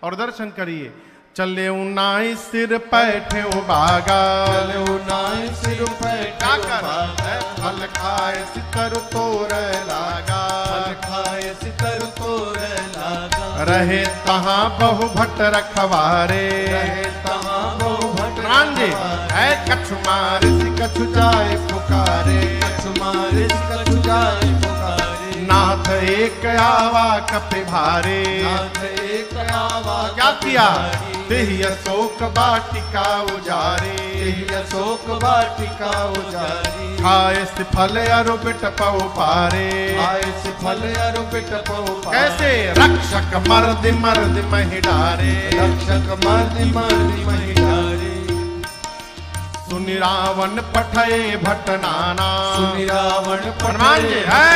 और दर्शन करिए। चले नाई सिर पैठे बागा, चले नाई सिर पैठे बागा, फल खाए सितर तोर लागा, फल खाए सितर तोर लागा। रहे तहाँ बहु भट्ट रखवारे, रहे तहाँ बहु भट्ट जी है कछु मारे कछु जाए पुकारे, कछु मारे कछु जाए पुकारे। नाथ एक आवा कपि भारे, नाथ एक आवा क्या किया देहि अशोक वाटिका उजारे, देहि अशोक वाटिका उजारी। खाए से फल अरु बिट पौ पारे, खाए से फल अरु बिट पौ पारे। कैसे रक्षक मर्द मर्द महि डारे, रक्षक मर्द मर्द महि डारे। सुनि रावण पठये भट्ट नाना, सुनि रावण हनुमान जी है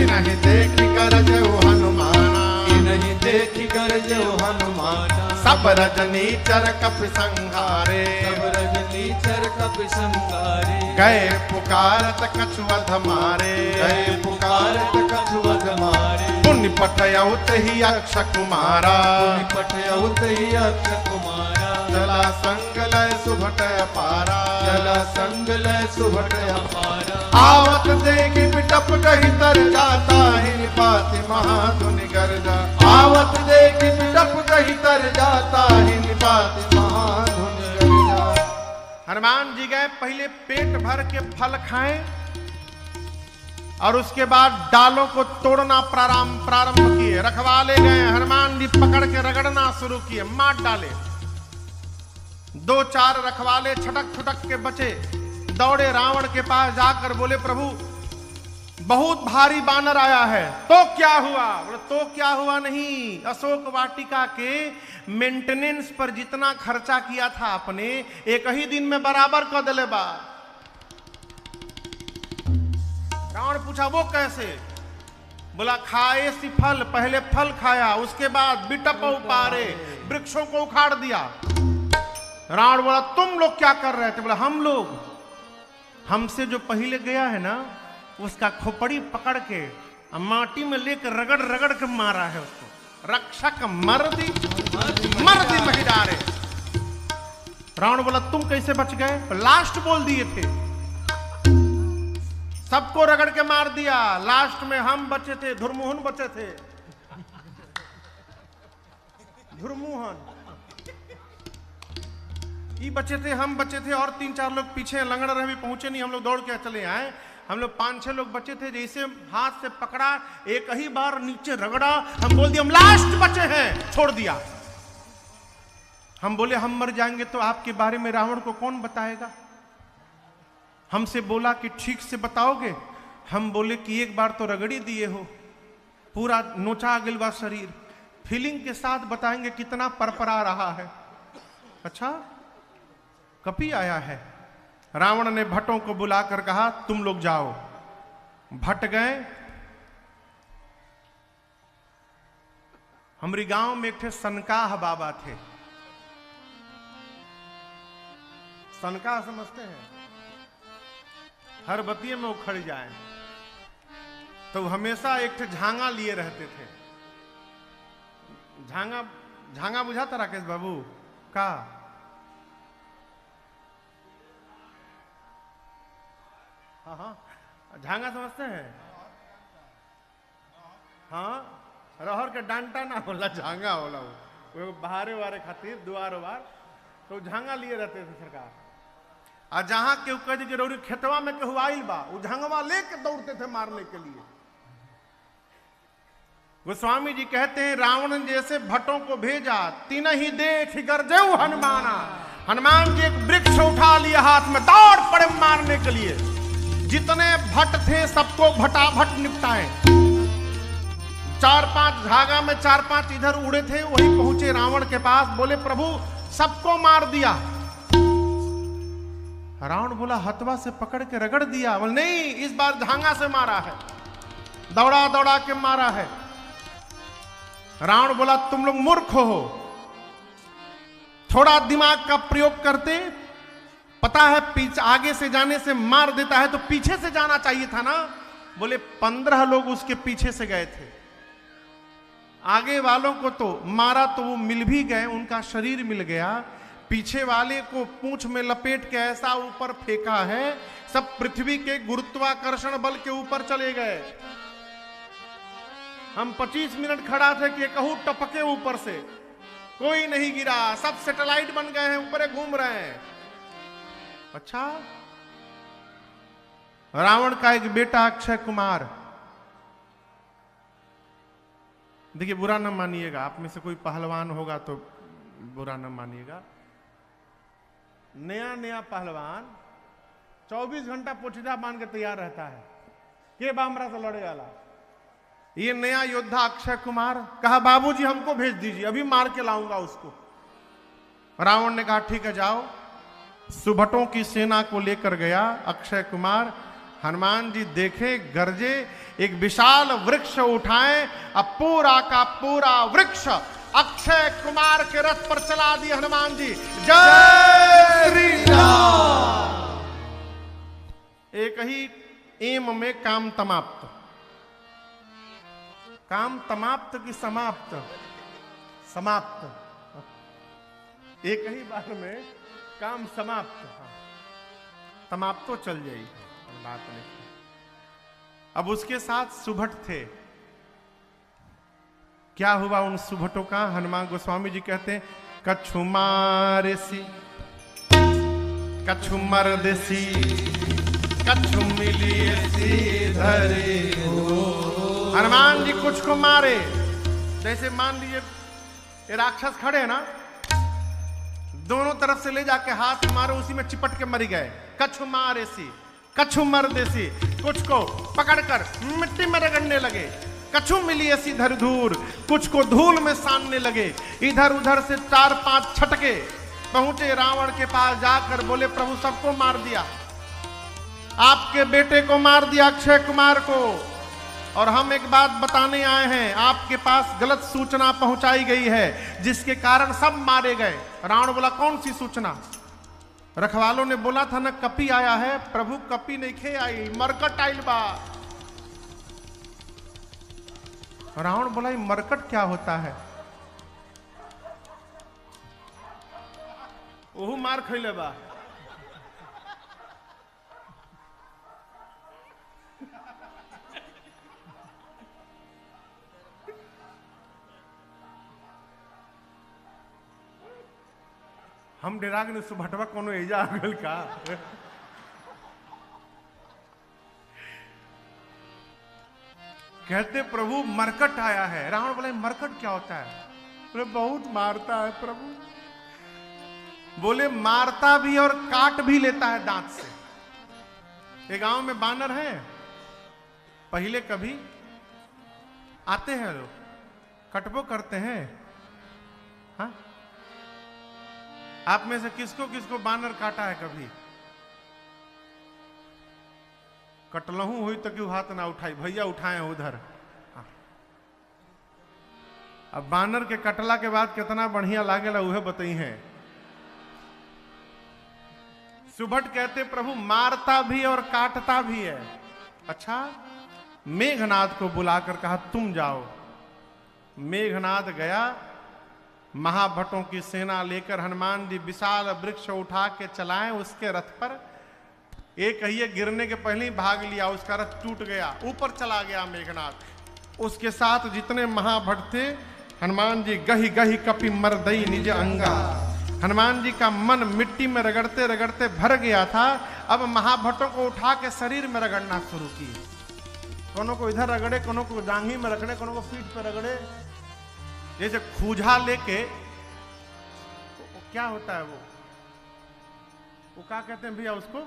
नहीं देखी गरजऊ हनुमाना, नहीं देखी गरजऊ हनुमाना। सब रजनी चर कपि संहारे, सब रजनी चर कपि संहारे। गए पुकारत कछु वध मारे, गए पुकारत कछु वध मारे। पुण्य पठयऊ तहि अक्ष कुमारा, पुण्य पठयऊ तहि अक्ष कुमारा। चला संग लय सुभट अपारा, चला संग लय सुभट अपारा। आवत देखी बिटप कही तर जाता, हिन पाति महाधुनि गर्जा। आवत देखी बिटप कही तर जाता, हिन पाति महाधुनि गर्जा। हनुमान जी गए पहले पेट भर के फल खाएं और उसके बाद डालों को तोड़ना प्रारंभ किए। रखवाले गए, हनुमान जी पकड़ के रगड़ना शुरू किए, मार डाले। दो चार रखवाले छटक छुटक के बचे, दौड़े रावण के पास जाकर बोले प्रभु बहुत भारी बानर आया है। तो क्या हुआ? बोले तो क्या हुआ नहीं, अशोक वाटिका के मेंटेनेंस पर जितना खर्चा किया था आपने, एक ही दिन में बराबर कर दिले बा। रावण पूछा वो कैसे? बोला खाए सी फल, पहले फल खाया, उसके बाद बिटप उपारे, वृक्षों को उखाड़ दिया। रावण बोला तुम लोग क्या कर रहे थे? बोला हम लोग, हमसे जो पहले गया है ना उसका खोपड़ी पकड़ के माटी में लेकर रगड़ रगड़ के मारा है उसको। रक्षक मर्दी मर्दी महि डारे। रावण बोला तुम कैसे बच गए? लास्ट बोल दिए थे, सबको रगड़ के मार दिया, लास्ट में हम बचे थे, धुरमुहन बचे थे। धुरमुहन ये बचे थे, हम बचे थे, और 3-4 लोग पीछे लंगड़ रहे भी पहुंचे नहीं, हम लोग दौड़ के चले आए। हम लोग 5-6 लोग बचे थे, जैसे हाथ से पकड़ा, एक ही बार नीचे रगड़ा, हम बोल दिया हम लास्ट बचे हैं, छोड़ दिया। हम बोले हम मर जाएंगे तो आपके बारे में रावण को कौन बताएगा? हमसे बोला कि ठीक से बताओगे। हम बोले कि एक बार तो रगड़ी दिए हो, पूरा नोचा गिलवा शरीर, फीलिंग के साथ बताएंगे कितना परपरा रहा है। अच्छा कपि आया है। रावण ने भट्टों को बुलाकर कहा तुम लोग जाओ। भट्ट गए। हमारी गांव में एक थे सनकाह बाबा थे। सनकाह समझते हैं? हर बतिये में उखड़ जाए तो हमेशा एक थे झांगा लिए रहते थे। झांगा झांगा बुझाता राकेश बाबू का? हाँ, झांगा समझते हैं? हाँ, रहर के डांटा ना होला, झांगा होला वो बहारे वारे खातिर दुआर वार, तो झांगा लिए रहते थे सरकार। और जहां केहू कह जरूरी खेतवा में केहू आइल बा, वो झांगवा लेके दौड़ते थे मारने के लिए। गोस्वामी जी कहते हैं रावण जैसे भट्टों को भेजा, तीन ही देख गरजेऊ हनुमाना। हनुमान जी एक वृक्ष उठा लिया हाथ में, दौड़ पड़े मारने के लिए। जितने भट्ट थे सबको भटाभट निपटाए। 4-5 झागा में 4-5 इधर उड़े थे, वही पहुंचे रावण के पास, बोले प्रभु सबको मार दिया। रावण बोला हथवा से पकड़ के रगड़ दिया। बोले नहीं, इस बार झांगा से मारा है, दौड़ा दौड़ा के मारा है। रावण बोला तुम लोग मूर्ख हो, थोड़ा दिमाग का प्रयोग करते, पता है पीछे आगे से जाने से मार देता है, तो पीछे से जाना चाहिए था ना। बोले 15 लोग उसके पीछे से गए थे। आगे वालों को तो मारा तो वो मिल भी गए, उनका शरीर मिल गया, पीछे वाले को पूंछ में लपेट के ऐसा ऊपर फेंका है, सब पृथ्वी के गुरुत्वाकर्षण बल के ऊपर चले गए। हम 25 मिनट खड़ा थे कि कहूं टपके ऊपर से, कोई नहीं गिरा, सब सैटेलाइट बन गए हैं, ऊपर घूम रहे हैं। अच्छा, रावण का एक बेटा अक्षय कुमार, देखिए बुरा न मानिएगा, आप में से कोई पहलवान होगा तो बुरा न मानिएगा, नया नया पहलवान 24 घंटा पोछिदा बांध के तैयार रहता है के बामरा से लड़े वाला। ये नया योद्धा अक्षय कुमार कहा बाबूजी हमको भेज दीजिए, अभी मार के लाऊंगा उसको। रावण ने कहा ठीक है जाओ। सुभटों की सेना को लेकर गया अक्षय कुमार। हनुमान जी देखे, गरजे, एक विशाल वृक्ष उठाए, अब पूरा का पूरा वृक्ष अक्षय कुमार के रथ पर चला दिए हनुमान जी। जय श्री राम। एक ही एम में काम समाप्त। काम समाप्त की समाप्त? समाप्त। एक ही बार में काम समाप्त। समाप्त तो चल जाएगी, बात नहीं। अब उसके साथ सुभट थे। क्या हुआ उन सुभटों का? हनुमान गोस्वामी जी कहते हैं कछु मारेसी कछु मरदेसी कछु मिलिएसी धरे हो। हनुमान जी कुछ को मारे, जैसे मान लीजिए ये राक्षस खड़े हैं ना, दोनों तरफ से ले जाके हाथ मारो, उसी में चिपट के मर गए। कछु मारेसी कछु मरदेसी, कुछ को पकड़कर मिट्टी में रगड़ने लगे। कछु मिली ऐसी धर धूर, कुछ को धूल में सानने लगे। इधर उधर से 4-5 छटके पहुंचे रावण के पास, जाकर बोले प्रभु सबको मार दिया, आपके बेटे को मार दिया अक्षय कुमार को, और हम एक बात बताने आए हैं, आपके पास गलत सूचना पहुंचाई गई है जिसके कारण सब मारे गए। रावण बोला कौन सी सूचना? रखवालों ने बोला था ना कपी आया है। प्रभु कपी नहीं खे आई, मरकट आइल बा। रावण बोला मरकट क्या होता है? ओहू मार खैले बा। हम डेरा के सुभटवा कोनो एजा आ गल का? कहते प्रभु मरकट आया है। रावण बोले मरकट क्या होता है? बोले बहुत मारता है प्रभु। बोले मारता भी और काट भी लेता है दांत से। एक गांव में बानर है, पहले कभी आते हैं लोग, कटबो करते हैं। हाँ, आप में से किसको किसको बानर काटा है कभी? कटलहू हुई तो क्यों हाथ ना उठाई? भैया उठाए उधर। हाँ। अब बानर के कटला के बाद कितना बढ़िया लागेला उहे बताई है। सुभट कहते प्रभु मारता भी और काटता भी है। अच्छा, मेघनाद को बुलाकर कहा तुम जाओ। मेघनाद गया, महाभटों की सेना लेकर हनुमान जी विशाल वृक्ष उठा के चलाए उसके रथ पर। एक कहिए गिरने के पहले ही भाग लिया, उसका रथ टूट गया, ऊपर चला गया मेघनाद। उसके साथ जितने महाभट थे, हनुमान जी गही गही कपि मरदई निज अंगा। हनुमान जी का मन मिट्टी में रगड़ते रगड़ते भर गया था। अब महाभटों को उठा के शरीर में रगड़ना शुरू की। कोनो को इधर रगड़े, कोनो को जांघी में रगड़े, कोनो को पीठ पर रगड़े। जैसे खूजा लेके, क्या होता है वो क्या कहते हैं भैया उसको?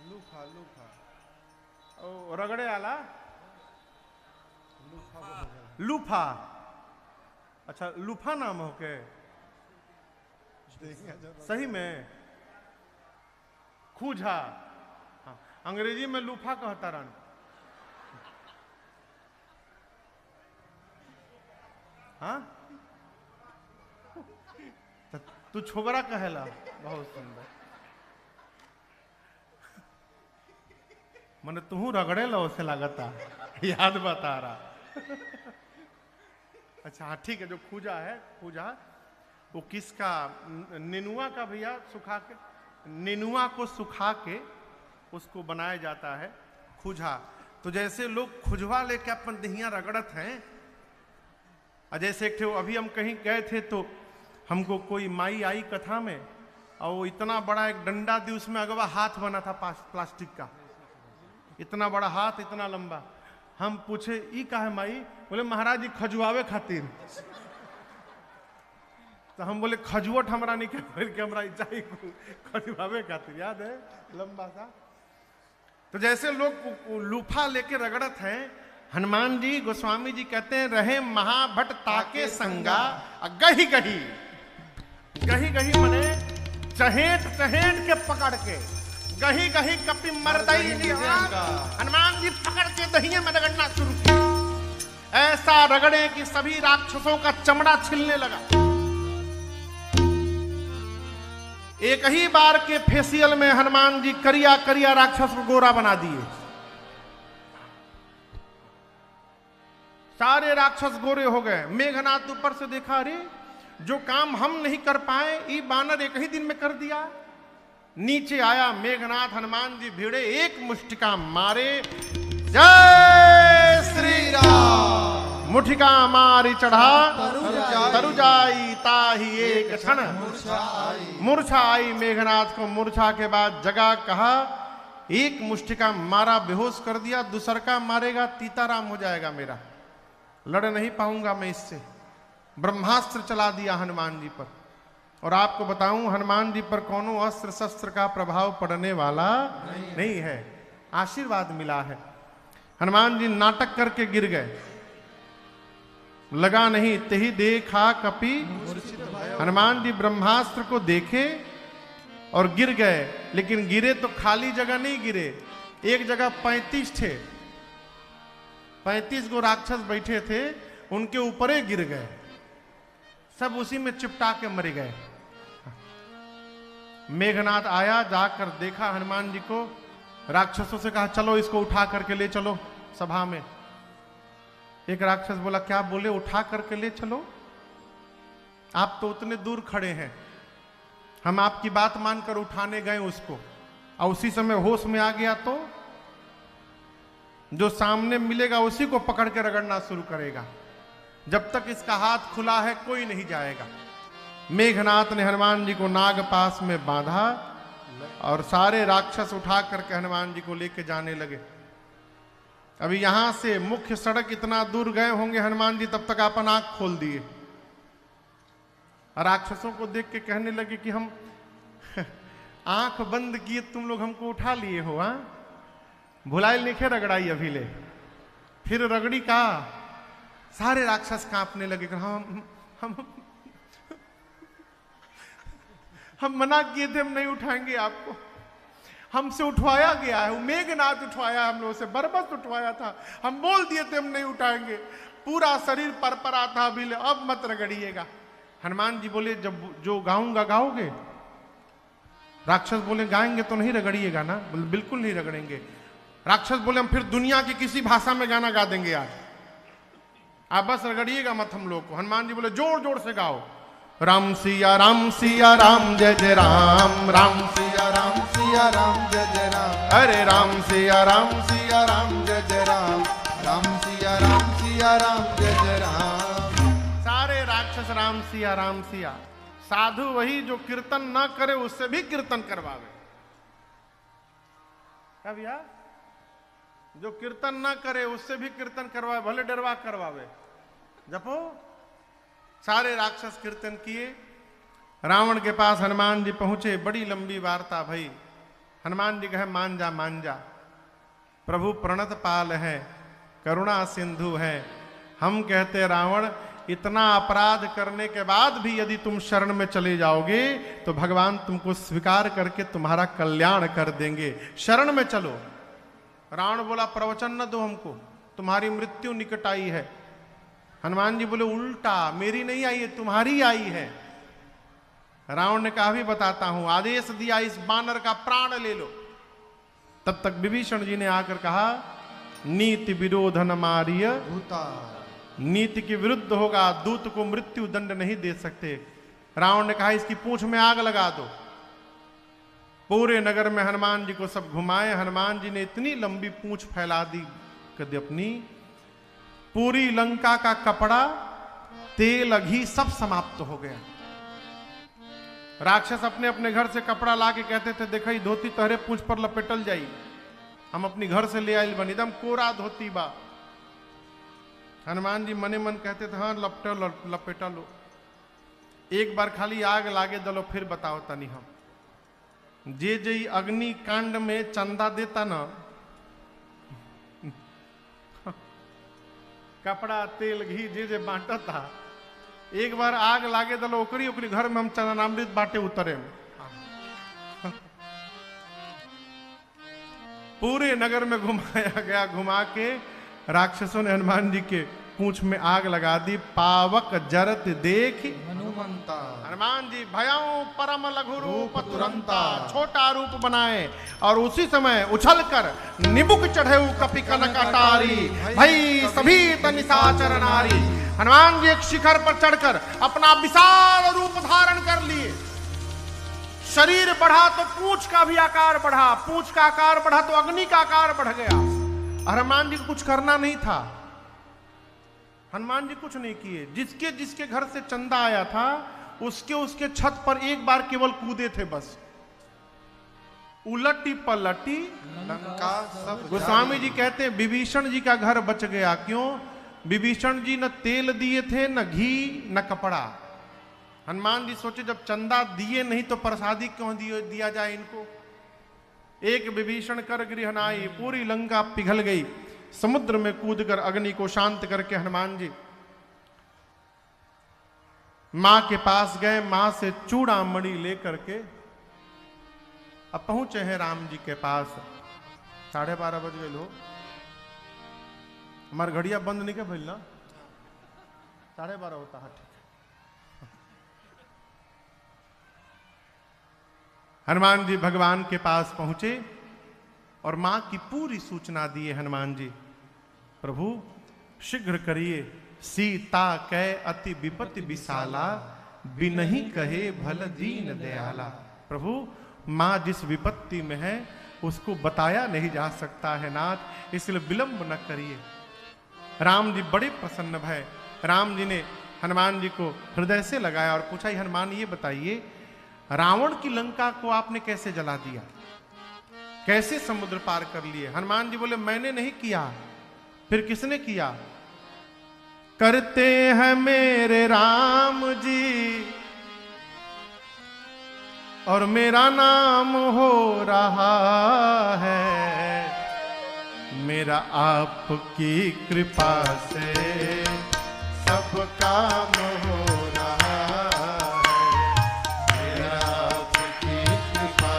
लूफा। लूफा ओ रगड़े आला लूफा। अच्छा, लूफा नाम हो के? सही में खूजा। हाँ, अंग्रेजी में लूफा कहता रन। हाँ, तू छोकरा कहेला। बहुत सुंदर। मने तू रगड़े लो से लागता, याद बता रहा। अच्छा हाँ ठीक है, जो खूजा है, खूजा वो किसका? नेनुआ का भैया, सुखा के नेनुआ को सुखा के उसको बनाया जाता है खूजा। तो जैसे लोग खुजवा लेके अपन दहिया रगड़त हैं, और जैसे एक थे अभी हम कहीं गए थे तो हमको कोई माई आई कथा में, और वो इतना बड़ा एक डंडा दी, उसमें अगवा हाथ बना था प्लास्टिक का, इतना बड़ा हाथ, इतना लंबा। हम पूछे ई का है माई? बोले महाराज जी खजुआवे खातिर। तो हम बोले खजुवट हमरा नहीं के हमरा चाहिए खजुआवे खातिर, याद है लंबा सा। तो जैसे लोग लूफा लेके रगड़त हैं, हनुमान जी गोस्वामी जी कहते हैं रहे महाभट ताके संगा, गही गही गही गही मने चहेट चहेट के पकड़ के, गही गही कपि मरदई हनुमान जी पकड़ के दहिये में रगड़ना शुरू किया। ऐसा रगड़े कि सभी राक्षसों का चमड़ा छिलने लगा। एक ही बार के फेशियल में हनुमान जी करिया करिया राक्षस को गोरा बना दिए। सारे राक्षस गोरे हो गए। मेघनाथ ऊपर से देखा, अरे जो काम हम नहीं कर पाए ये बानर एक ही दिन में कर दिया। नीचे आया मेघनाथ, हनुमान जी भिड़े, एक मुष्टिका मारे, जय श्री राम। मुठिका मारी चढ़ा तरु जाई ताही एक क्षण मूर्छा आई। मेघनाथ को मूर्छा के बाद जगा, कहा एक मुष्टिका मारा बेहोश कर दिया, दूसर का मारेगा तीताराम हो जाएगा मेरा, लड़ नहीं पाऊंगा मैं इससे। ब्रह्मास्त्र चला दिया हनुमान जी पर। और आपको बताऊं हनुमान जी पर कोनो अस्त्र शस्त्र का प्रभाव पड़ने वाला नहीं है, आशीर्वाद मिला है। हनुमान जी नाटक करके गिर गए, लगा नहीं तेही देखा कपि। हनुमान जी ब्रह्मास्त्र को देखे और गिर गए, लेकिन गिरे तो खाली जगह नहीं गिरे, एक जगह 35 थे, 35 गो राक्षस बैठे थे, उनके ऊपर ही गिर गए, सब उसी में चिपटा के मर गए। मेघनाथ आया, जाकर देखा हनुमान जी को, राक्षसों से कहा चलो इसको उठा करके ले चलो सभा में। एक राक्षस बोला क्या बोले, उठा करके ले चलो? आप तो उतने दूर खड़े हैं, हम आपकी बात मानकर उठाने गए उसको, और उसी समय होश में आ गया तो जो सामने मिलेगा उसी को पकड़ के रगड़ना शुरू करेगा। जब तक इसका हाथ खुला है कोई नहीं जाएगा। मेघनाथ ने हनुमान जी को नाग पास में बांधा और सारे राक्षस उठा करके हनुमान जी को लेके जाने लगे। अभी यहां से मुख्य सड़क इतना दूर गए होंगे हनुमान जी, तब तक अपन आंख खोल दिए। राक्षसों को देख के कहने लगे कि हम आंख बंद किए तुम लोग हमको उठा लिए हो, हा? भुलाइल लिखे रगड़ाई अभी ले, फिर रगड़ी का सारे राक्षस कांपने लगे। हम मना किए थे, हम नहीं उठाएंगे आपको, हमसे उठवाया गया है, मेघनाथ उठवाया, हम लोगों से बरबस उठवाया था, हम बोल दिए थे हम नहीं उठाएंगे, पूरा शरीर परपरा था अभी, अब मत रगड़िएगा। हनुमान जी बोले जब जो गाऊंगा गाओगे? राक्षस बोले गाएंगे तो नहीं रगड़िएगा ना? बोले बिल्कुल नहीं रगड़ेंगे। राक्षस बोले हम फिर दुनिया की किसी भाषा में गाना गा देंगे आज, आप बस रगड़िएगा मत हम लोग को। हनुमान जी बोले जोर जोर से गाओ, राम सिया राम जय जय राम, राम सिया राम जय जय राम, अरे राम सिया राम जय जय राम, राम सिया राम जय जय राम। सारे राक्षस राम सिया। साधु वही जो कीर्तन ना करे उससे भी कीर्तन करवावे। क्या भैया? जो कीर्तन ना करे उससे भी कीर्तन करवावे, भले डरवा करवावे। जपो। सारे राक्षस कीर्तन किए। रावण के पास हनुमान जी पहुंचे, बड़ी लंबी वार्ता भई। हनुमान जी कहे मान जा, प्रभु प्रणत पाल है, करुणा सिंधु है। हम कहते रावण इतना अपराध करने के बाद भी यदि तुम शरण में चले जाओगे तो भगवान तुमको स्वीकार करके तुम्हारा कल्याण कर देंगे, शरण में चलो। रावण बोला प्रवचन न दो हमको, तुम्हारी मृत्यु निकट आई है। हनुमान जी बोले उल्टा, मेरी नहीं आई है, तुम्हारी आई है। रावण ने कहा भी बताता हूं, आदेश दिया इस बानर का प्राण ले लो। तब तक विभीषण जी ने आकर कहा नीति विरोधन मारिय नीति के विरुद्ध होगा, दूत को मृत्यु दंड नहीं दे सकते। रावण ने कहा इसकी पूंछ में आग लगा दो। पूरे नगर में हनुमान जी को सब घुमाए। हनुमान जी ने इतनी लंबी पूंछ फैला दी कभी अपनी, पूरी लंका का कपड़ा, तेल, घी सब समाप्त हो गया। राक्षस अपने अपने घर से कपड़ा ला के कहते थे देखा ही धोती तहरे पूंछ पर लपेटल जाई, हम अपनी घर से ले आयल बनी, एकदम कोरा धोती बा। हनुमान जी मने मन कहते थे हाँ लपेटा लो, एक बार खाली आग लागे दलो फिर बताओ तनी हम। जे जे अग्नि कांड में चंदा देता ना, कपड़ा तेल घी जे जे बांटा था, एक बार आग लागे दलो ओकरी ओकरी घर में हम चरणामृत बांटे उतरे। पूरे नगर में घुमाया गया, घुमा के राक्षसों ने हनुमान जी के पूंछ में आग लगा दी। पावक जरत देख हनुमंता, हनुमान जी भयाओ परम लघु रूप तुरंता, छोटा रूप बनाए और उसी समय उछलकर निबुक चढ़े कपि कनक अटारी, भई सभी तनिशाचर नारी। हनुमान जी एक शिखर पर चढ़कर अपना विशाल रूप धारण कर लिए। शरीर बढ़ा तो पूंछ का भी आकार बढ़ा, पूंछ का आकार बढ़ा तो अग्नि का आकार बढ़ गया। हनुमान जी को कुछ करना नहीं था, हनुमान जी कुछ नहीं किए। जिसके जिसके घर से चंदा आया था उसके उसके छत पर एक बार केवल कूदे थे बस। उलटी पलटी लंका सब गोस्वामी जी कहते हैं विभीषण जी का घर बच गया। क्यों? विभीषण जी न तेल दिए थे, न घी, न कपड़ा। हनुमान जी सोचे जब चंदा दिए नहीं तो प्रसादी क्यों दिया जाए इनको। एक विभीषण कर गृहनाई, पूरी लंका पिघल गई। समुद्र में कूदकर अग्नि को शांत करके हनुमान जी मां के पास गए। मां से चूड़ामणि लेकर के अब पहुंचे हैं राम जी के पास। 12:30 बज गए लोग, हमारे घड़िया बंद नहीं क्या भइल ना, 12:30 होता है। ठीक है। हनुमान जी भगवान के पास पहुंचे और मां की पूरी सूचना दिए। हनुमान जी प्रभु शीघ्र करिए, सीता कै अति विपत्ति विशाला, बिनहि कहे भल दीन दयाला। प्रभु मां जिस विपत्ति में है उसको बताया नहीं जा सकता है नाथ, इसलिए विलंब न करिए। राम जी बड़े प्रसन्न भय। राम जी ने हनुमान जी को हृदय से लगाया और पूछा हनुमान ये बताइए रावण की लंका को आपने कैसे जला दिया, कैसे समुद्र पार कर लिए? हनुमान जी बोले मैंने नहीं किया, फिर किसने किया? करते हैं मेरे राम जी और मेरा नाम हो रहा है, मेरा आपकी कृपा से सब काम हो रहा है, मेरा आपकी कृपा,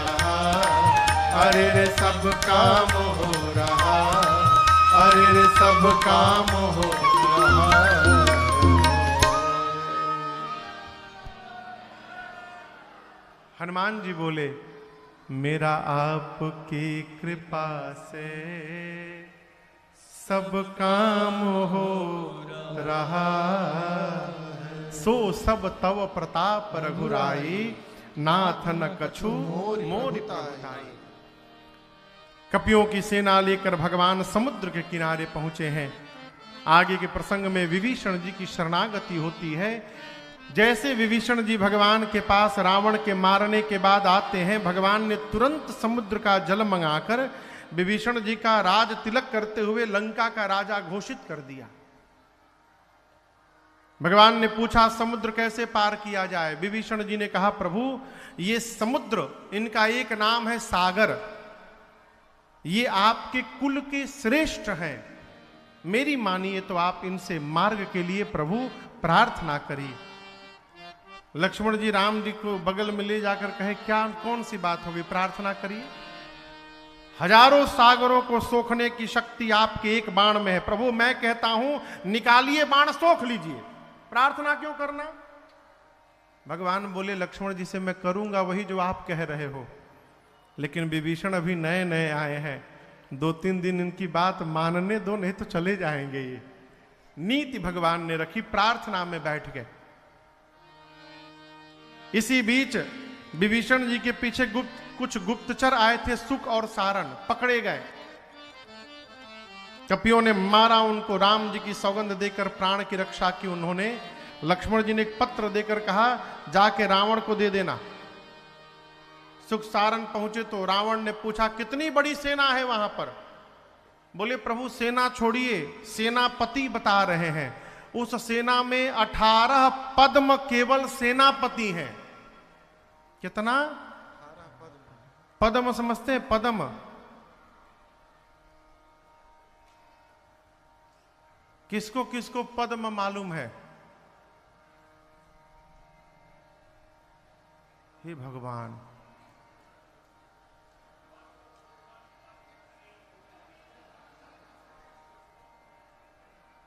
अरे रे सब काम हो रहा, अरे रे सब काम हो रहा। हनुमान जी बोले मेरा आपकी कृपा से सब काम हो रहा, सो सब तव प्रताप रघुराई, नाथ न कछु मोरि बताई। कपियों की सेना लेकर भगवान समुद्र के किनारे पहुंचे हैं। आगे के प्रसंग में विभीषण जी की शरणागति होती है। जैसे विभीषण जी भगवान के पास रावण के मारने के बाद आते हैं, भगवान ने तुरंत समुद्र का जल मंगाकर विभीषण जी का राज तिलक करते हुए लंका का राजा घोषित कर दिया। भगवान ने पूछा समुद्र कैसे पार किया जाए? विभीषण जी ने कहा प्रभु ये समुद्र, इनका एक नाम है सागर, ये आपके कुल के श्रेष्ठ हैं, मेरी मानिए तो आप इनसे मार्ग के लिए प्रभु प्रार्थना करिए। लक्ष्मण जी राम जी को बगल में ले जाकर कहे क्या कौन सी बात होगी, प्रार्थना करिए। हजारों सागरों को सोखने की शक्ति आपके एक बाण में है, प्रभु मैं कहता हूं निकालिए बाण, सोख लीजिए, प्रार्थना क्यों करना? भगवान बोले लक्ष्मण जी से मैं करूंगा वही जो आप कह रहे हो, लेकिन विभीषण अभी नए नए आए हैं, 2-3 दिन इनकी बात मानने दो, नहीं तो चले जाएंगे ये। नीति भगवान ने रखी, प्रार्थना में बैठ गए। इसी बीच विभीषण जी के पीछे कुछ गुप्तचर आए थे, सुक और सारण, पकड़े गए। कपियों ने मारा उनको, राम जी की सौगंध देकर प्राण की रक्षा की उन्होंने। लक्ष्मण जी ने एक पत्र देकर कहा जाके रावण को दे देना। सुख सारण पहुंचे तो रावण ने पूछा कितनी बड़ी सेना है वहां पर। बोले प्रभु सेना छोड़िए, सेनापति बता रहे हैं। उस सेना में 18 पद्म केवल सेनापति हैं। कितना? पद्म समझते हैं? पद्म किसको किसको पद्म मालूम है? हे भगवान,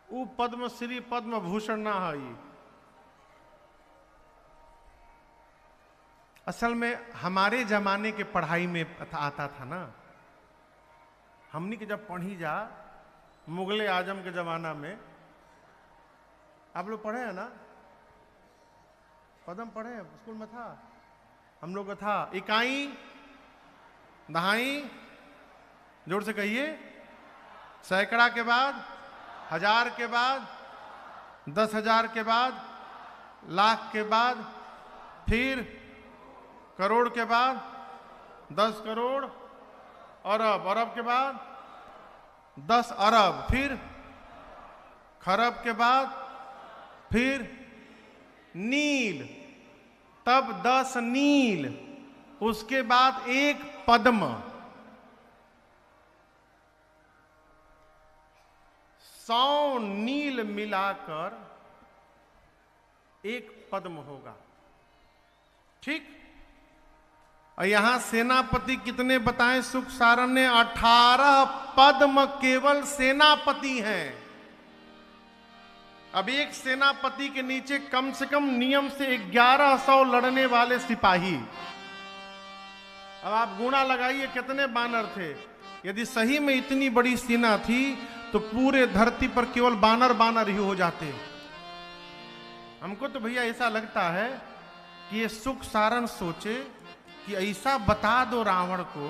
वो पद्म श्री पद्म भूषण ना है। असल में हमारे जमाने के पढ़ाई में आता था ना, हमने के जब पढ़ी जा मुगले आजम के जमाना में, आप लोग पढ़े हैं ना? पद्म पढ़े हैं? स्कूल में था हम लोग का था। इकाई, दहाई, जोर से कहिए, सैकड़ा के बाद, 1000 के बाद, 10,000 के बाद, लाख के बाद, फिर करोड़ के बाद, 10 करोड़, अरब, अरब के बाद 10 अरब, फिर खरब के बाद, फिर नील, तब 10 नील, उसके बाद 1 पद्म। 100 नील मिलाकर 1 पद्म होगा। ठीक? और यहां सेनापति कितने बताएं? सुख सारण ने 18 पद्म केवल सेनापति हैं। अब एक सेनापति के नीचे कम से कम नियम से 1100 लड़ने वाले सिपाही। अब आप गुणा लगाइए कितने बानर थे। यदि सही में इतनी बड़ी सेना थी तो पूरे धरती पर केवल बानर बानर ही हो जाते। हमको तो भैया ऐसा लगता है कि ये सुख सारण सोचे कि ऐसा बता दो रावण को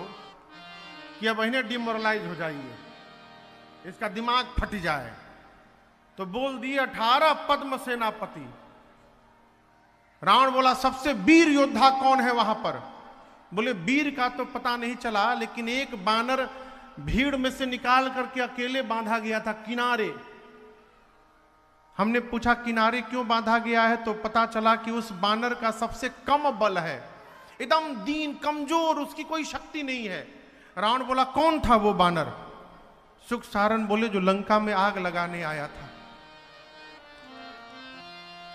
कि अब इन्हें डिमोरलाइज हो जाइए, इसका दिमाग फट जाए। तो बोल दिए 18 पद्म सेनापति। रावण बोला सबसे वीर योद्धा कौन है वहां पर? बोले वीर का तो पता नहीं चला, लेकिन एक बानर भीड़ में से निकाल करके अकेले बांधा गया था किनारे। हमने पूछा किनारे क्यों बांधा गया है, तो पता चला कि उस बानर का सबसे कम बल है, एकदम दीन कमजोर, उसकी कोई शक्ति नहीं है। रावण बोला कौन था वो बानर? सुख सारण बोले जो लंका में आग लगाने आया था,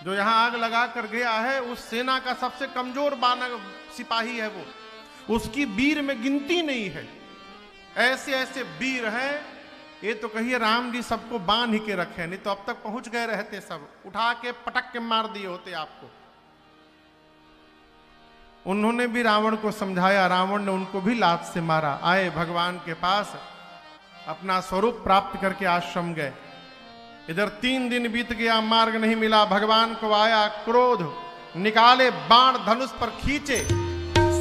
जो यहां आग लगा कर गया है, उस सेना का सबसे कमजोर बानर सिपाही है वो, उसकी वीर में गिनती नहीं है। ऐसे ऐसे वीर हैं, ये तो कहिए राम जी सबको बांध ही के रखे, नहीं तो अब तक पहुंच गए रहते, सब उठा के पटक के मार दिए होते आपको। उन्होंने भी रावण को समझाया, रावण ने उनको भी लात से मारा। आए भगवान के पास, अपना स्वरूप प्राप्त करके आश्रम गए। इधर 3 दिन बीत गया, मार्ग नहीं मिला। भगवान को आया क्रोध, निकाले बाण, धनुष पर खींचे,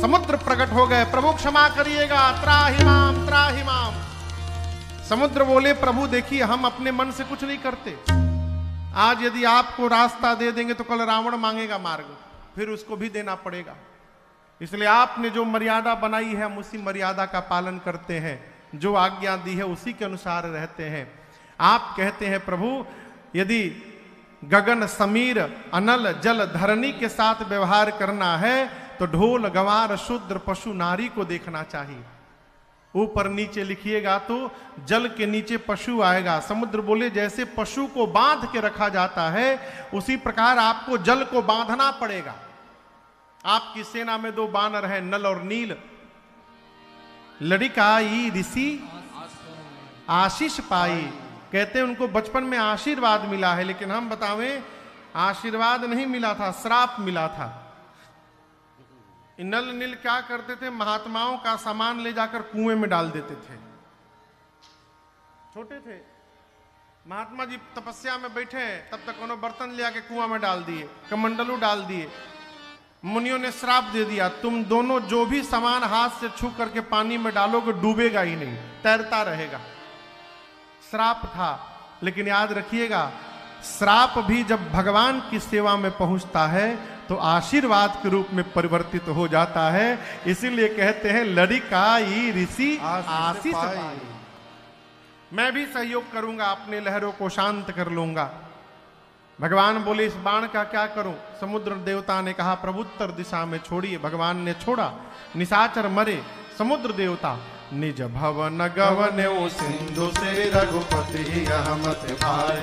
समुद्र प्रकट हो गए। प्रभु क्षमा करिएगा, त्राहिमाम त्राहिमाम। समुद्र बोले प्रभु देखिए हम अपने मन से कुछ नहीं करते, आज यदि आपको रास्ता दे देंगे तो कल रावण मांगेगा मार्ग, फिर उसको भी देना पड़ेगा। इसलिए आपने जो मर्यादा बनाई है हम उसी मर्यादा का पालन करते हैं, जो आज्ञा दी है उसी के अनुसार रहते हैं। आप कहते हैं प्रभु यदि गगन समीर अनल जल धरनी के साथ व्यवहार करना है तो ढोल गवार शूद्र पशु नारी को देखना चाहिए। ऊपर नीचे लिखिएगा तो जल के नीचे पशु आएगा। समुद्र बोले जैसे पशु को बांध के रखा जाता है उसी प्रकार आपको जल को बांधना पड़ेगा। आपकी सेना में 2 बानर हैं, नल और नील। लड़िकाई ऋषि आशीष पाई, कहते हैं उनको बचपन में आशीर्वाद मिला है, लेकिन हम बतावें आशीर्वाद नहीं मिला था, श्राप मिला था। नल नील क्या करते थे, महात्माओं का सामान ले जाकर कुएं में डाल देते थे। छोटे थे, महात्मा जी तपस्या में बैठे हैं, तब तक कोनो बर्तन ले आके कुआं में डाल दिए, कमंडलू डाल दिए। मुनियों ने श्राप दे दिया, तुम दोनों जो भी सामान हाथ से छू करके पानी में डालोगे डूबेगा ही नहीं, तैरता रहेगा। श्राप था, लेकिन याद रखिएगा श्राप भी जब भगवान की सेवा में पहुंचता है तो आशीर्वाद के रूप में परिवर्तित हो जाता है। इसीलिए कहते हैं लड़िकाई ऋषि आशीष पाई। मैं भी सहयोग करूंगा, अपने लहरों को शांत कर लूंगा। भगवान बोले इस बाण का क्या करूं? समुद्र देवता ने कहा प्रभु उत्तर दिशा में छोड़िए। भगवान ने छोड़ा, निशाचर मरे। समुद्र देवता निज भवन गवन ओ सिंधु से रघुपति यहमत भाई।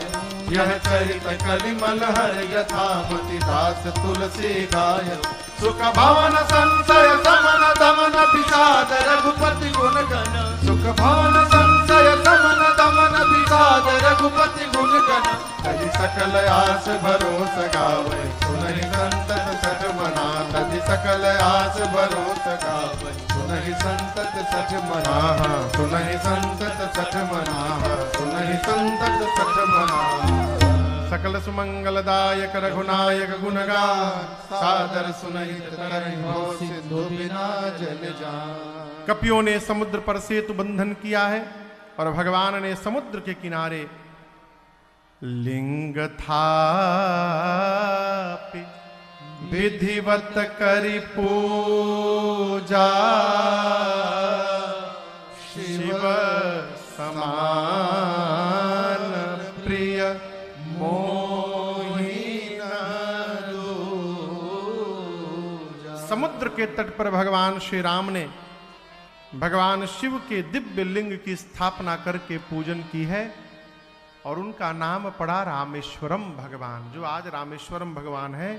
यह चरित कलिमल हर यथामति दास तुलसी गाय। सुख भवन संशय समन दमन विषाद रघुपति गुण गण। सुख भवन संशय समन दमन विषाद रघुपति गुण गण। तजि सकल आस भरोस गावै सुनहि संतत सठ मना। तजि सकल आस भरोस गावै सुनहि संतत सठ मना। सुनहि संतत सठ मना। सुनहि संतत सठ मना। सकल सुमंगलदायक रघुनायक गुणगान। सादर सुनहि तरहि हो सिंधु बिना जल जान। कपियों ने समुद्र पर सेतु बंधन किया है और भगवान ने समुद्र के किनारे लिंग थापि विधिवत करि पूजा। शिव समान प्रिय मोहि न दूजा। समुद्र के तट पर भगवान श्री राम ने भगवान शिव के दिव्य लिंग की स्थापना करके पूजन की है और उनका नाम पड़ा रामेश्वरम भगवान। जो आज रामेश्वरम भगवान है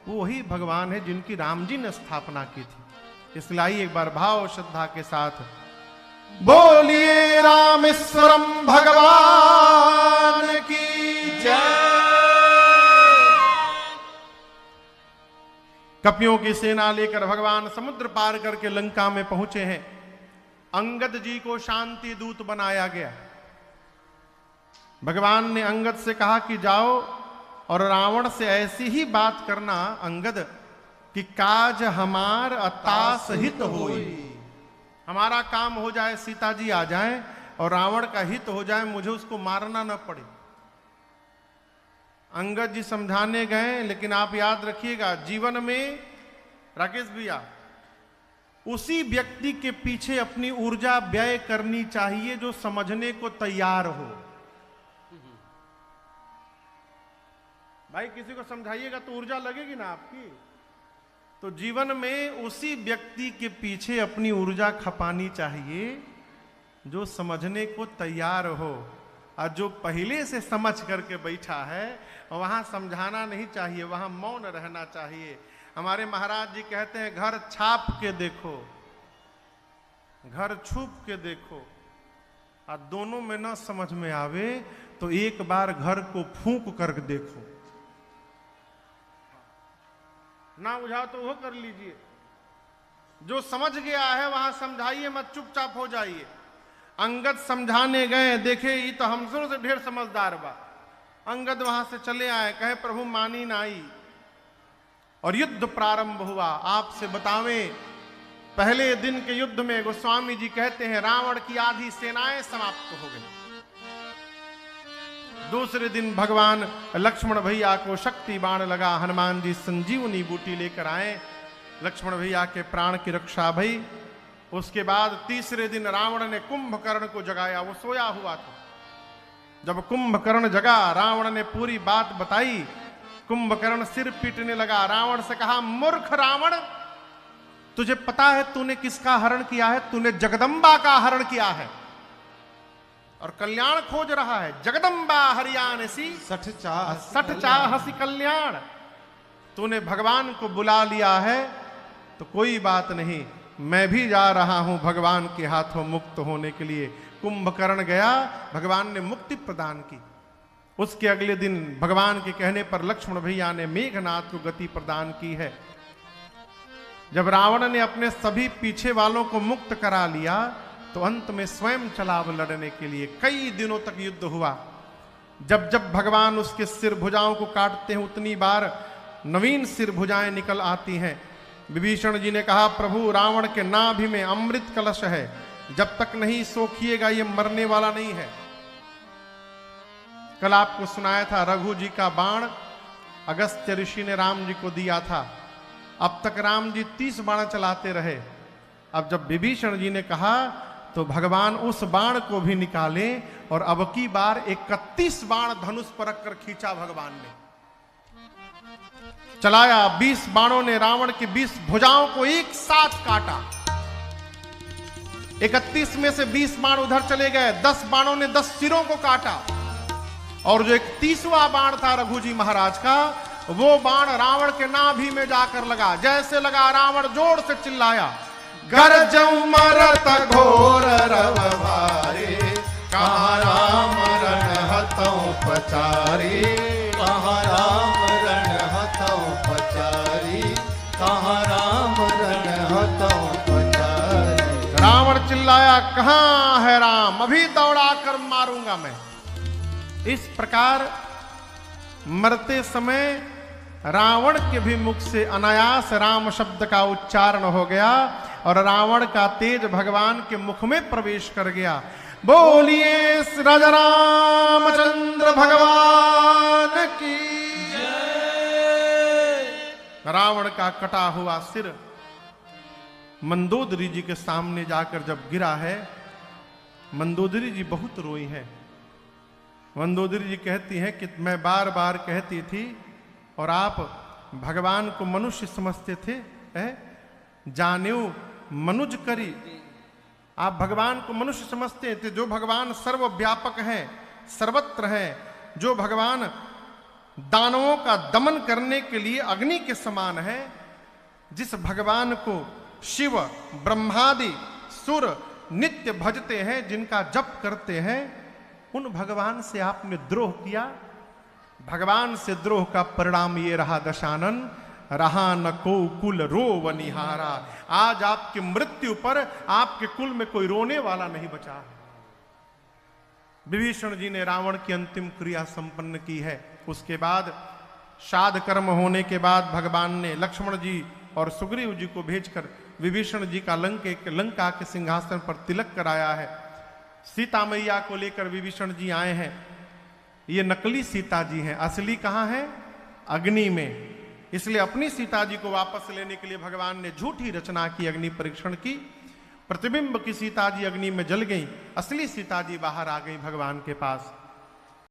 वो वही भगवान है जिनकी राम जी ने स्थापना की थी। इसलिए आइए एक बार भाव श्रद्धा के साथ बोलिए रामेश्वरम भगवान की जय। कपियों की सेना लेकर भगवान समुद्र पार करके लंका में पहुंचे हैं। अंगद जी को शांति दूत बनाया गया। भगवान ने अंगद से कहा कि जाओ और रावण से ऐसी ही बात करना अंगद कि काज हमार अतास हित होई। हमारा काम हो जाए, सीता जी आ जाएं और रावण का हित हो जाए, मुझे उसको मारना न पड़े। अंगद जी समझाने गए, लेकिन आप याद रखिएगा जीवन में राकेश भैया उसी व्यक्ति के पीछे अपनी ऊर्जा व्यय करनी चाहिए जो समझने को तैयार हो। भाई किसी को समझाइएगा तो ऊर्जा लगेगी ना आपकी। तो जीवन में उसी व्यक्ति के पीछे अपनी ऊर्जा खपानी चाहिए जो समझने को तैयार हो, और जो पहले से समझ करके बैठा है वहां समझाना नहीं चाहिए, वहां मौन रहना चाहिए। हमारे महाराज जी कहते हैं घर छाप के देखो, घर छुप के देखो, और दोनों में न समझ में आवे तो एक बार घर को फूंक कर देखो। ना बुझा तो वो कर लीजिए। जो समझ गया है वहां समझाइए मत, चुपचाप हो जाइए। अंगद समझाने गए, देखे ये तो हमसे से ढेर समझदार बा। अंगद वहां से चले आए, कहे प्रभु मानी नाई और युद्ध प्रारंभ हुआ। आपसे बतावें पहले दिन के युद्ध में गोस्वामी जी कहते हैं रावण की आधी सेनाएं समाप्त हो गई। दूसरे दिन भगवान लक्ष्मण भैया को शक्ति बाण लगा, हनुमान जी संजीवनी बूटी लेकर आए, लक्ष्मण भैया के प्राण की रक्षा भई। उसके बाद तीसरे दिन रावण ने कुंभकर्ण को जगाया, वो सोया हुआ था। जब कुंभकर्ण जगा, रावण ने पूरी बात बताई। कुंभकर्ण सिर पीटने लगा, रावण से कहा मूर्ख रावण, तुझे पता है तूने किसका हरण किया है? तूने जगदम्बा का हरण किया है और कल्याण खोज रहा है। जगदम्बा हरियाणसी सठ चाहसी कल्याण। तूने भगवान को बुला लिया है तो कोई बात नहीं, मैं भी जा रहा हूं भगवान के हाथों मुक्त होने के लिए। कुंभकर्ण गया, भगवान ने मुक्ति प्रदान की। उसके अगले दिन भगवान के कहने पर लक्ष्मण भैया ने मेघनाथ को गति प्रदान की है। जब रावण ने अपने सभी पीछे वालों को मुक्त करा लिया तो अंत में स्वयं चला लड़ने के लिए। कई दिनों तक युद्ध हुआ। जब जब भगवान उसके सिर भुजाओं को काटते हैं उतनी बार नवीन सिर भुजाएं निकल आती हैं। विभीषण जी ने कहा, प्रभु रावण के नाभि में अमृत कलश है, जब तक नहीं सोखिएगा ये मरने वाला नहीं है। कल आपको सुनाया था रघु जी का बाण अगस्त्य ऋषि ने राम जी को दिया था। अब तक राम जी 30 बाण चलाते रहे। अब जब विभीषण जी ने कहा तो भगवान उस बाण को भी निकाले और अब की बार 31 बाण धनुष पर रखकर खींचा भगवान ने, चलाया। 20 बाणों ने रावण की 20 भुजाओं को एक साथ काटा। 31 में से 20 बाण उधर चले गए, 10 बाणों ने 10 सिरों को काटा। और जो 31वां बाण था रघु जी महाराज का, वो बाण रावण के नाभि में जाकर लगा। जैसे लगा रावण जोर से चिल्लाया, गरजऊ मरत घोर रव भारे, कहाँ राम रण हतऊ पचारी, कहाँ राम रण हतऊ पचारी, कहाँ राम रण हतऊ पचारी। रावण चिल्लाया, कहां है राम, अभी दौड़ा कर मारूंगा मैं। इस प्रकार मरते समय रावण के भी मुख से अनायास राम शब्द का उच्चारण हो गया और रावण का तेज भगवान के मुख में प्रवेश कर गया। बोलिए राजा रामचंद्र भगवान की जय। रावण का कटा हुआ सिर मंदोदरी जी के सामने जाकर जब गिरा है, मंदोदरी जी बहुत रोई है। मंदोदरी जी कहती हैं कि मैं बार बार कहती थी और आप भगवान को मनुष्य समझते थे, जानेऊ मनुज करी। आप भगवान को मनुष्य समझते थे। जो भगवान सर्वव्यापक है, सर्वत्र है, जो भगवान दानवों का दमन करने के लिए अग्नि के समान है, जिस भगवान को शिव ब्रह्मादि सुर नित्य भजते हैं, जिनका जप करते हैं, उन भगवान से आपने द्रोह किया। भगवान से द्रोह का परिणाम ये रहा दशानन, रहा न को कुल रो वनिहारा। आज आपकी मृत्यु पर आपके कुल में कोई रोने वाला नहीं बचा। विभीषण जी ने रावण की अंतिम क्रिया संपन्न की है। उसके बाद श्राद्ध कर्म होने के बाद भगवान ने लक्ष्मण जी और सुग्रीव जी को भेजकर विभीषण जी का लंका के सिंहासन पर तिलक कराया है। सीता मैया को लेकर विभीषण जी आए हैं। ये नकली सीता जी हैं, असली कहां है? अग्नि में। इसलिए अपनी सीता जी को वापस लेने के लिए भगवान ने झूठी रचना की, अग्नि परीक्षण की। प्रतिबिंब की सीता जी अग्नि में जल गई, असली सीता जी बाहर आ गई भगवान के पास।